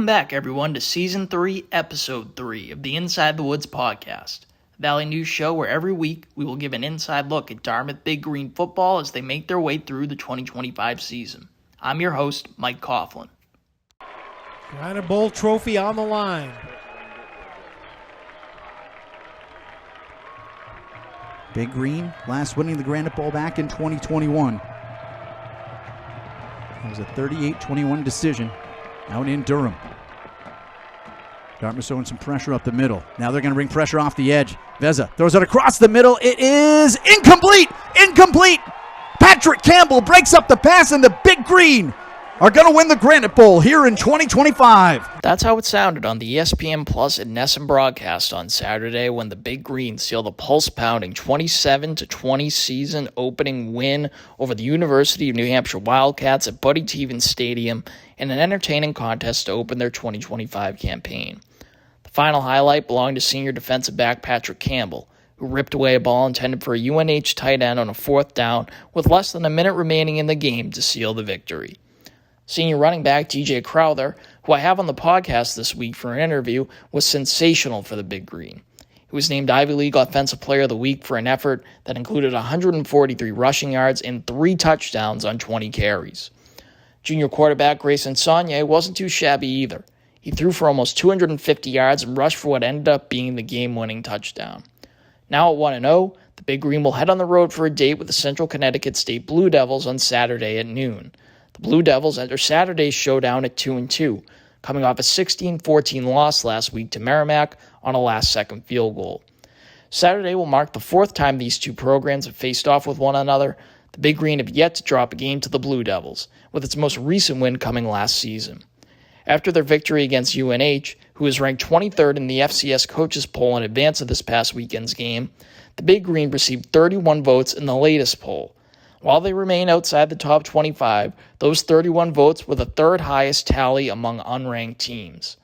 back, everyone, to Season 3, Episode 3 of the Inside the Woods podcast, a Valley News show where every week we will give an inside look at Dartmouth Big Green football as they make their way through the 2025 season. I'm your host, Mike Coughlin. Granite Bowl trophy on the line. Big Green, last winning the Granite Bowl back in 2021. That was a 38-21 decision out in Durham. Dartmouth showing some pressure up the middle. Now they're going to bring pressure off the edge. Veza throws it across the middle. It is incomplete! Incomplete! Patrick Campbell breaks up the pass, and the Big Green are going to win the Granite Bowl here in 2025. That's how it sounded on the ESPN Plus and Nesson broadcast on Saturday when the Big Green sealed a pulse-pounding 27-20 season opening win over the University of New Hampshire Wildcats at Buddy Teevens Stadium in an entertaining contest to open their 2025 campaign. The final highlight belonged to senior defensive back Patrick Campbell, who ripped away a ball intended for a UNH tight end on a fourth down with less than a minute remaining in the game to seal the victory. Senior running back DJ Crowther, who I have on the podcast this week for an interview, was sensational for the Big Green. He was named Ivy League Offensive Player of the Week for an effort that included 143 rushing yards and 3 touchdowns on 20 carries. Junior quarterback Grayson Saunier wasn't too shabby either. He threw for almost 250 yards and rushed for what ended up being the game-winning touchdown. Now at 1-0, the Big Green will head on the road for a date with the Central Connecticut State Blue Devils on Saturday at noon. The Blue Devils enter Saturday's showdown at 2-2, coming off a 16-14 loss last week to Merrimack on a last-second field goal. Saturday will mark the 4th time these two programs have faced off with one another. The Big Green have yet to drop a game to the Blue Devils, with its most recent win coming last season. After their victory against UNH, who is ranked 23rd in the FCS coaches poll in advance of this past weekend's game, the Big Green received 31 votes in the latest poll. While they remain outside the top 25, those 31 votes were the 3rd highest tally among unranked teams.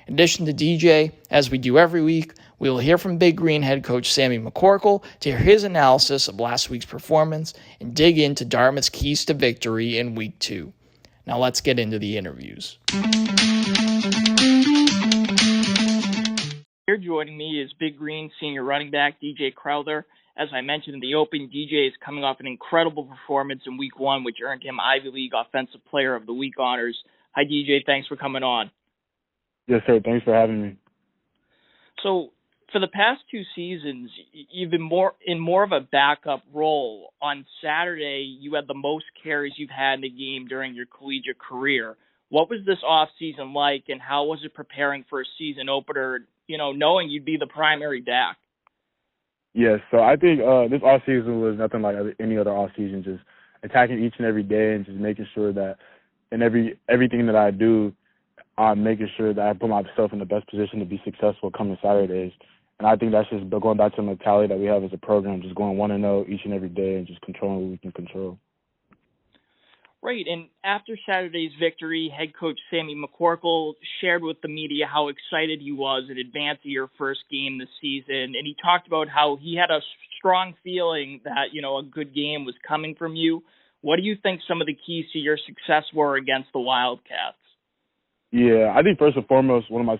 In addition to DJ, as we do every week, we will hear from Big Green head coach Sammy McCorkle to hear his analysis of last week's performance and dig into Dartmouth's keys to victory in Week 2. Now let's get into the interviews. Here joining me is Big Green senior running back DJ Crowther. As I mentioned in the open, DJ is coming off an incredible performance in Week 1, which earned him Ivy League Offensive Player of the Week honors. Hi, DJ. Thanks for coming on. Yes, sir. Thanks for having me. So, for the past 2 seasons, you've been more of a backup role. On Saturday, you had the most carries you've had in a game during your collegiate career. What was this offseason like, and how was it preparing for a season opener, knowing you'd be the primary back? Yes, so I think this offseason was nothing like any other offseason, just attacking each and every day and just making sure that in everything that I do, I'm making sure that I put myself in the best position to be successful coming Saturdays. And I think that's just going back to the mentality that we have as a program, just going 1-0 each and every day and just controlling what we can control. Right, and after Saturday's victory, head coach Sammy McCorkle shared with the media how excited he was in advance of your first game this season, and he talked about how he had a strong feeling that, a good game was coming from you. What do you think some of the keys to your success were against the Wildcats? Yeah, I think first and foremost, one of my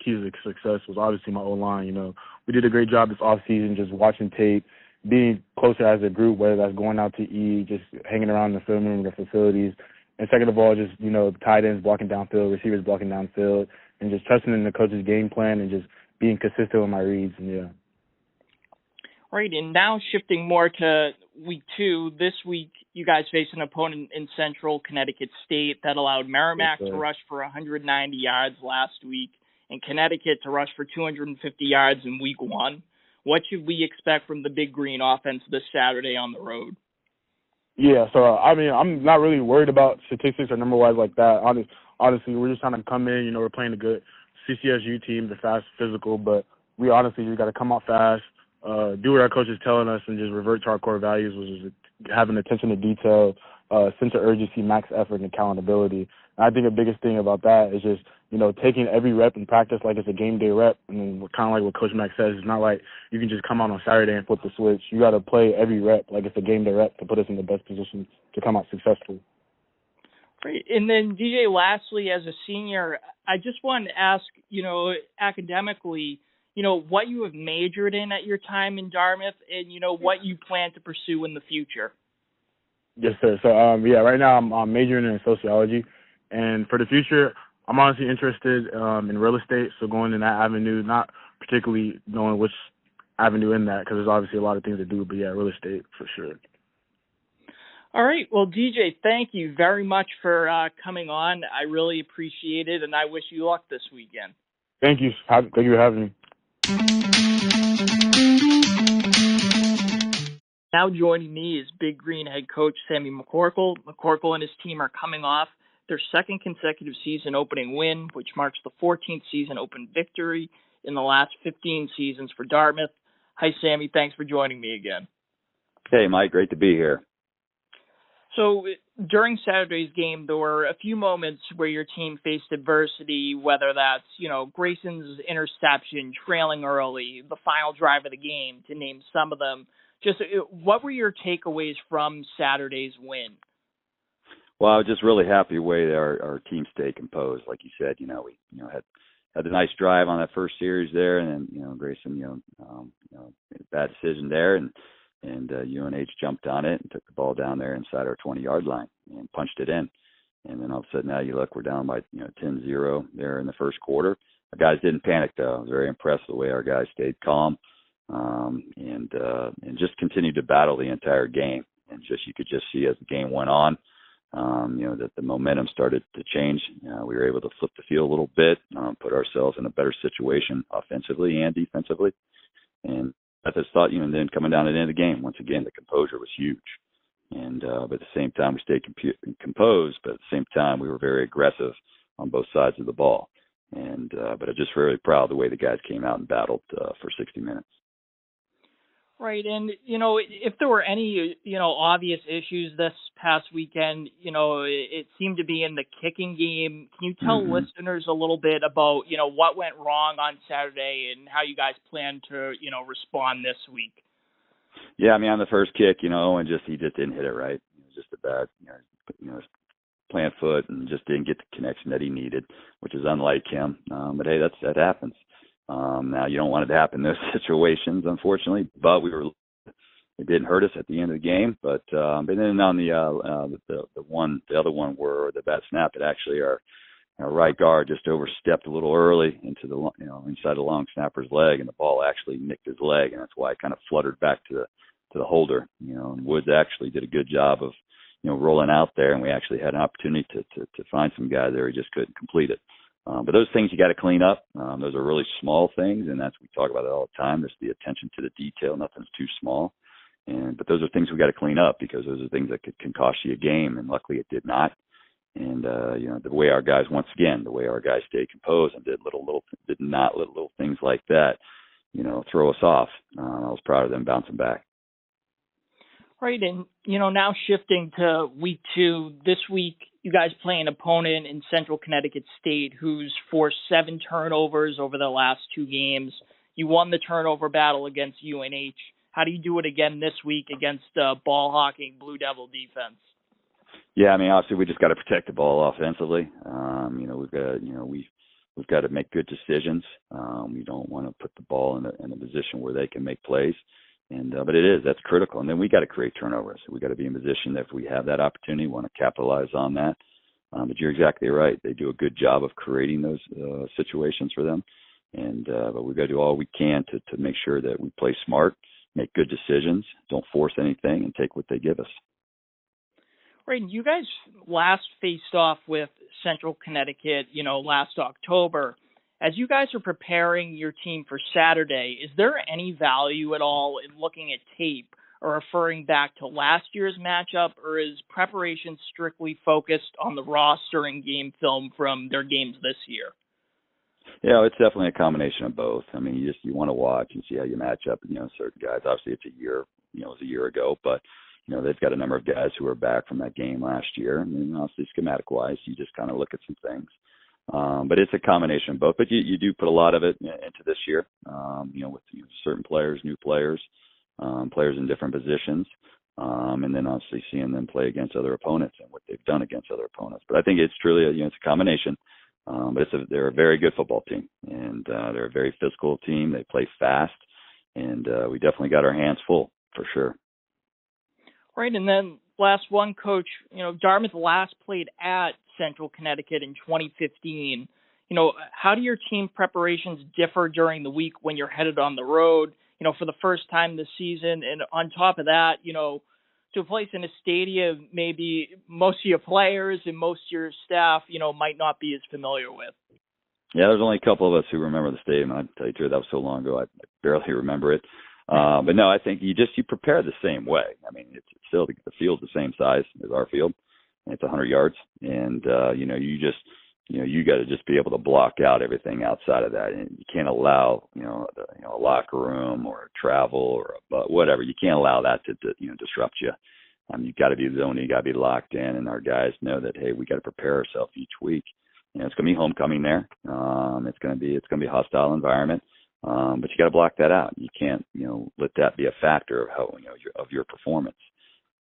keys to success was obviously my O-line. We did a great job this offseason just watching tape, being closer as a group, whether that's going out to eat, just hanging around the film room, the facilities. And second of all, just, tight ends blocking downfield, receivers blocking downfield, and just trusting in the coach's game plan and just being consistent with my reads. And yeah. Right, and now shifting more to Week 2, this week you guys face an opponent in Central Connecticut State that allowed Merrimack to rush for 190 yards last week and Connecticut to rush for 250 yards in Week 1. What should we expect from the Big Green offense this Saturday on the road? Yeah, so, I'm not really worried about statistics or number-wise like that. Honestly, we're just trying to come in, we're playing a good CCSU team, the fast, physical, but we honestly just got to come out fast, do what our coach is telling us, and just revert to our core values, which is having attention to detail, sense of urgency, max effort, and accountability. And I think the biggest thing about that is just, taking every rep in practice like it's a game day rep. And kind of like what Coach Mack says, it's not like you can just come out on Saturday and flip the switch. You got to play every rep like it's a game day rep to put us in the best position to come out successful. Great. And then, DJ, lastly, as a senior, I just wanted to ask, academically, what you have majored in at your time in Dartmouth and, what you plan to pursue in the future. Yes, sir. So, right now I'm majoring in sociology, and for the future, I'm honestly interested in real estate. So going in that avenue, not particularly knowing which avenue in that, because there's obviously a lot of things to do, but yeah, real estate for sure. All right. Well, DJ, thank you very much for coming on. I really appreciate it, and I wish you luck this weekend. Thank you. Thank you for having me. Now joining me is Big Green head coach Sammy McCorkle. McCorkle and his team are coming off their second consecutive season opening win, which marks the 14th season open victory in the last 15 seasons for Dartmouth. Hi, Sammy. Thanks for joining me again. Hey, Mike. Great to be here. So during Saturday's game, there were a few moments where your team faced adversity, whether that's, Grayson's interception, trailing early, the final drive of the game, to name some of them. Just what were your takeaways from Saturday's win? Well, I was just really happy the way our team stayed composed. Like you said, we had a nice drive on that first series there, and then Grayson made a bad decision there, and UNH jumped on it and took the ball down there inside our 20-yard line and punched it in. And then all of a sudden, now you look, we're down by 10-0 there in the first quarter. Our guys didn't panic though. I was very impressed with the way our guys stayed calm. And just continued to battle the entire game. And you could just see as the game went on, that the momentum started to change. We were able to flip the field a little bit, put ourselves in a better situation offensively and defensively. And I just thought, and then coming down to the end of the game, once again, the composure was huge. And but at the same time, we stayed composed, but at the same time, we were very aggressive on both sides of the ball. And but I'm just very proud of the way the guys came out and battled for 60 minutes. Right, and if there were any obvious issues this past weekend, it seemed to be in the kicking game. Can you tell listeners a little bit about what went wrong on Saturday and how you guys plan to respond this week? Yeah, I mean on the first kick, Owen he just didn't hit it right. It was just a bad plant foot and just didn't get the connection that he needed, which is unlike him. But hey, that happens. Now you don't want it to happen in those situations, unfortunately, but it didn't hurt us at the end of the game. But then on the other one where the bad snap, it actually our right guard just overstepped a little early into the inside the long snapper's leg, and the ball actually nicked his leg, and that's why it kind of fluttered back to the holder. And Woods actually did a good job of rolling out there, and we actually had an opportunity to find some guy there. He just couldn't complete it. But those things you got to clean up. Those are really small things, and we talk about it all the time. There's the attention to the detail. Nothing's too small. But those are things we got to clean up because those are things that can cost you a game, and luckily it did not. And the way our guys, once again, stayed composed and did not let little things like that, throw us off. I was proud of them bouncing back. Right, and now shifting to week 2, this week you guys play an opponent in Central Connecticut State who's forced 7 turnovers over the last 2 games. You won the turnover battle against UNH. How do you do it again this week against ball hawking Blue Devil defense? Yeah, I mean, obviously we just got to protect the ball offensively. We've got to make good decisions. We don't want to put the ball in a position where they can make plays. But that's critical. And then we got to create turnovers. We got to be in position that if we have that opportunity, we want to capitalize on that. But you're exactly right. They do a good job of creating those situations for them. But we've got to do all we can to make sure that we play smart, make good decisions, don't force anything, and take what they give us. Right. You guys last faced off with Central Connecticut, last October. As you guys are preparing your team for Saturday, is there any value at all in looking at tape or referring back to last year's matchup, or is preparation strictly focused on the roster and game film from their games this year? Yeah, it's definitely a combination of both. I mean, you want to watch and see how you match up. Certain guys, obviously it's a year, it was a year ago, but they've got a number of guys who are back from that game last year. And obviously schematic wise, you just kind of look at some things. But it's a combination of both. But you do put a lot of it into this year, with certain players, new players, players in different positions. and then obviously seeing them play against other opponents and what they've done against other opponents. But I think it's truly it's a combination. But they're a very good football team, and they're a very physical team. They play fast, and we definitely got our hands full for sure. Right, and then last one, Coach. Dartmouth last played at Central Connecticut in 2015. How do your team preparations differ during the week when you're headed on the road? For the first time this season, and on top of that, to a place in a stadium maybe most of your players and most of your staff, might not be as familiar with. Yeah, there's only a couple of us who remember the stadium. I'll tell you the truth, that was so long ago, I barely remember it. But no, I think you prepare the same way. I mean, it's still the field's the same size as our field, and it's 100 yards, and you got to just be able to block out everything outside of that, and you can't allow a locker room or travel or whatever. You can't allow that to disrupt you. You've got to be zoned, you got to be locked in, and our guys know that, hey, we got to prepare ourselves each week. It's going to be homecoming there. It's going to be a hostile environment. But you got to block that out. You can't, let that be a factor of how, of your performance.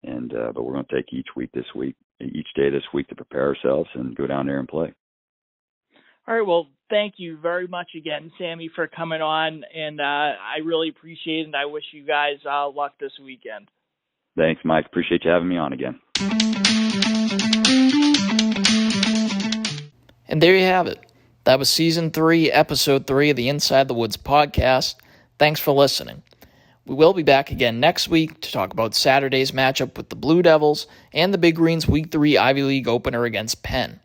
And, but we're going to take each day this week to prepare ourselves and go down there and play. All right. Well, thank you very much again, Sammy, for coming on. And I really appreciate it. And I wish you guys luck this weekend. Thanks, Mike. Appreciate you having me on again. And there you have it. That was Season 3, Episode 3 of the Inside the Woods podcast. Thanks for listening. We will be back again next week to talk about Saturday's matchup with the Blue Devils and the Big Green's Week 3 Ivy League opener against Penn.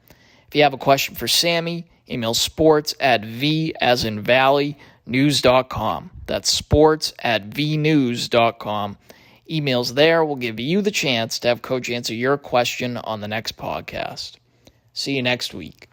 If you have a question for Sammy, email sports@v.news.com. That's sports@vnews.com. Emails there will give you the chance to have Coach answer your question on the next podcast. See you next week.